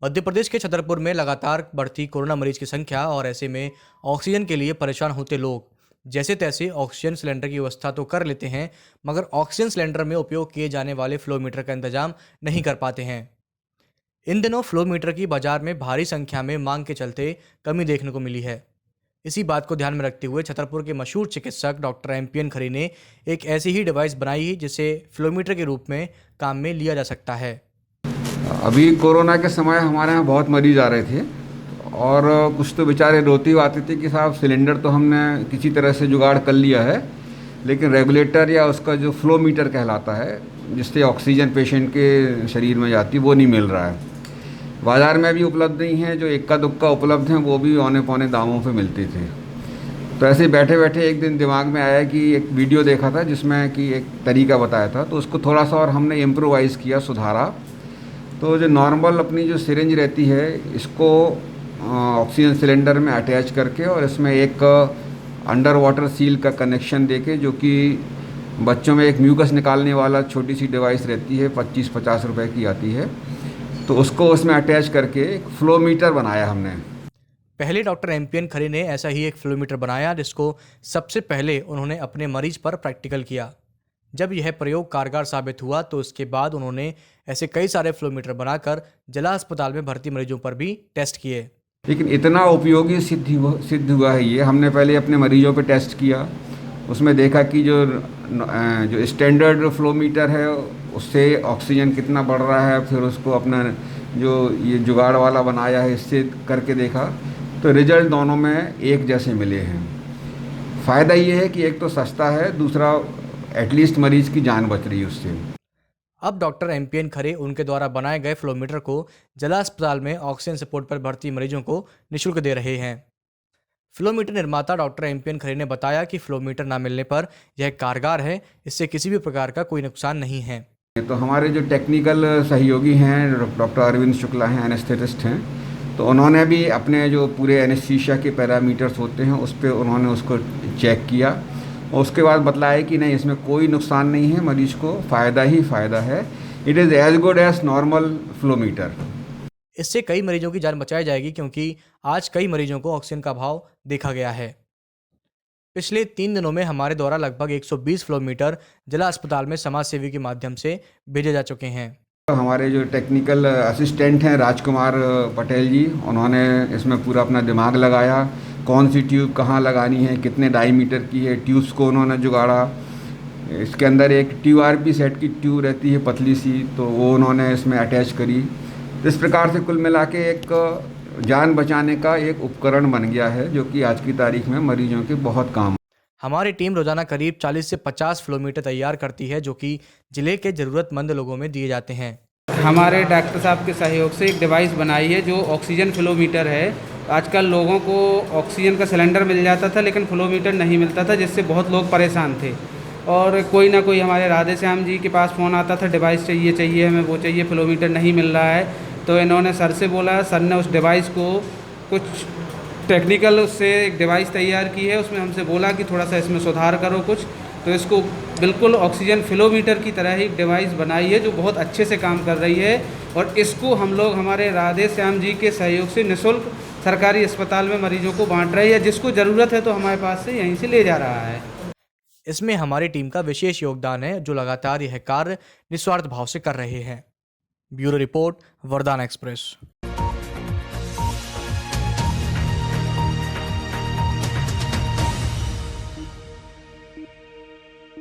मध्य प्रदेश के छतरपुर में लगातार बढ़ती कोरोना मरीज की संख्या और ऐसे में ऑक्सीजन के लिए परेशान होते लोग जैसे तैसे ऑक्सीजन सिलेंडर की व्यवस्था तो कर लेते हैं, मगर ऑक्सीजन सिलेंडर में उपयोग किए जाने वाले फ्लो मीटर का इंतजाम नहीं कर पाते हैं। इन दिनों फ्लो मीटर की बाजार में भारी संख्या में मांग के चलते कमी देखने को मिली है। इसी बात को ध्यान में रखते हुए छतरपुर के मशहूर चिकित्सक डॉक्टर एमपीएन खरे ने एक ऐसी ही डिवाइस बनाई जिसे फ्लोमीटर के रूप में काम में लिया जा सकता है। अभी कोरोना के समय हमारे यहाँ बहुत मरीज आ रहे थे और कुछ तो बेचारे रोते हुए आते थे कि साहब सिलेंडर तो हमने किसी तरह से जुगाड़ कर लिया है, लेकिन रेगुलेटर या उसका जो फ्लो मीटर कहलाता है जिससे ऑक्सीजन पेशेंट के शरीर में जाती है वो नहीं मिल रहा है। बाज़ार में भी उपलब्ध नहीं है, जो इक्का दुक्का उपलब्ध हैं वो भी औने पौने दामों पे मिलते थे। तो ऐसे बैठे बैठे एक दिन दिमाग में आया कि एक वीडियो देखा था जिसमें कि एक तरीका बताया था, तो उसको थोड़ा सा और हमने इम्प्रोवाइज़ किया, सुधारा। तो जो नॉर्मल अपनी जो सिरिंज रहती है इसको ऑक्सीजन सिलेंडर में अटैच करके और इसमें एक अंडर वाटर सील का कनेक्शन देके, जो कि बच्चों में एक म्यूकस निकालने वाला छोटी सी डिवाइस रहती है, 25-50 रुपए की आती है, तो उसको उसमें अटैच करके एक फ्लो मीटर बनाया हमने। पहले डॉक्टर एमपीएन खरे ने ऐसा ही एक फ्लोमीटर बनाया जिसको सबसे पहले उन्होंने अपने मरीज पर प्रैक्टिकल किया। जब यह प्रयोग कारगर साबित हुआ तो उसके बाद उन्होंने ऐसे कई सारे फ्लोमीटर बनाकर जिला अस्पताल में भर्ती मरीजों पर भी टेस्ट किए। लेकिन इतना उपयोगी सिद्ध हुआ है ये, हमने पहले अपने मरीजों पे टेस्ट किया, उसमें देखा कि जो स्टैंडर्ड फ्लो मीटर है उससे ऑक्सीजन कितना बढ़ रहा है, फिर उसको अपना जो ये जुगाड़ वाला बनाया है इससे करके देखा, तो रिजल्ट दोनों में एक जैसे मिले हैं। फ़ायदा ये है कि एक तो सस्ता है, दूसरा एटलीस्ट मरीज़ की जान बच रही है उससे। अब डॉक्टर एमपीएन खरे उनके द्वारा बनाए गए फ्लोमीटर को जिला अस्पताल में ऑक्सीजन सपोर्ट पर भर्ती मरीजों को निःशुल्क दे रहे हैं। फ्लोमीटर निर्माता डॉक्टर एमपीएन खरे ने बताया कि फ्लोमीटर ना मिलने पर यह कारगर है, इससे किसी भी प्रकार का कोई नुकसान नहीं है। तो हमारे जो टेक्निकल सहयोगी हैं डॉक्टर अरविंद शुक्ला हैं, एनेस्थेटिस्ट हैं, तो उन्होंने भी अपने जो पूरे एनेस्थीसिया के पैरामीटर्स होते हैं उस पर उन्होंने उसको चेक किया और उसके बाद बतलाया कि नहीं, इसमें कोई नुकसान नहीं है, मरीज को फ़ायदा ही फ़ायदा है। It is as good as normal flow meter. इससे कई मरीजों की जान बचाई जाएगी क्योंकि आज कई मरीजों को ऑक्सीजन का अभाव देखा गया है। पिछले 3 दिनों में हमारे द्वारा लगभग 120 फ्लोमीटर जिला अस्पताल में समाज सेवी के माध्यम से भेजे जा चुके हैं। हमारे जो टेक्निकल असिस्टेंट हैं राजकुमार पटेल जी, उन्होंने इसमें पूरा अपना दिमाग लगाया, कौन सी ट्यूब कहाँ लगानी है, कितने डायमीटर की है, ट्यूब्स को उन्होंने जुगाड़ा। इसके अंदर एक TRP सेट की ट्यूब रहती है पतली सी, तो वो उन्होंने इसमें अटैच करी। इस प्रकार से कुल मिला के एक जान बचाने का एक उपकरण बन गया है जो कि आज की तारीख में मरीजों के बहुत काम। हमारी टीम रोजाना करीब 40 से 50 फ्लोमीटर तैयार करती है जो कि जिले के ज़रूरतमंद लोगों में दिए जाते हैं। हमारे डॉक्टर साहब के सहयोग से एक डिवाइस बनाई है जो ऑक्सीजन फ्लोमीटर है। आजकल लोगों को ऑक्सीजन का सिलेंडर मिल जाता था लेकिन फ्लोमीटर नहीं मिलता था, जिससे बहुत लोग परेशान थे और कोई ना कोई हमारे राधे श्याम जी के पास फ़ोन आता था, डिवाइस चाहिए हमें, वो चाहिए, फ्लोमीटर नहीं मिल रहा है। तो इन्होंने सर से बोला, सर ने उस डिवाइस को कुछ टेक्निकल उससे एक डिवाइस तैयार की है, उसमें हमसे बोला कि थोड़ा सा इसमें सुधार करो कुछ, तो इसको बिल्कुल ऑक्सीजन फ्लोमीटर की तरह ही डिवाइस बनाई है जो बहुत अच्छे से काम कर रही है और इसको हम लोग हमारे राधे श्याम जी के सहयोग से निःशुल्क सरकारी अस्पताल में मरीजों को बांट रहे हैं। जिसको ज़रूरत है तो हमारे पास से यहीं से ले जा रहा है। इसमें हमारी टीम का विशेष योगदान है जो लगातार यह कार्य निस्वार्थ भाव से कर रहे हैं। ब्यूरो रिपोर्ट, वरदान एक्सप्रेस।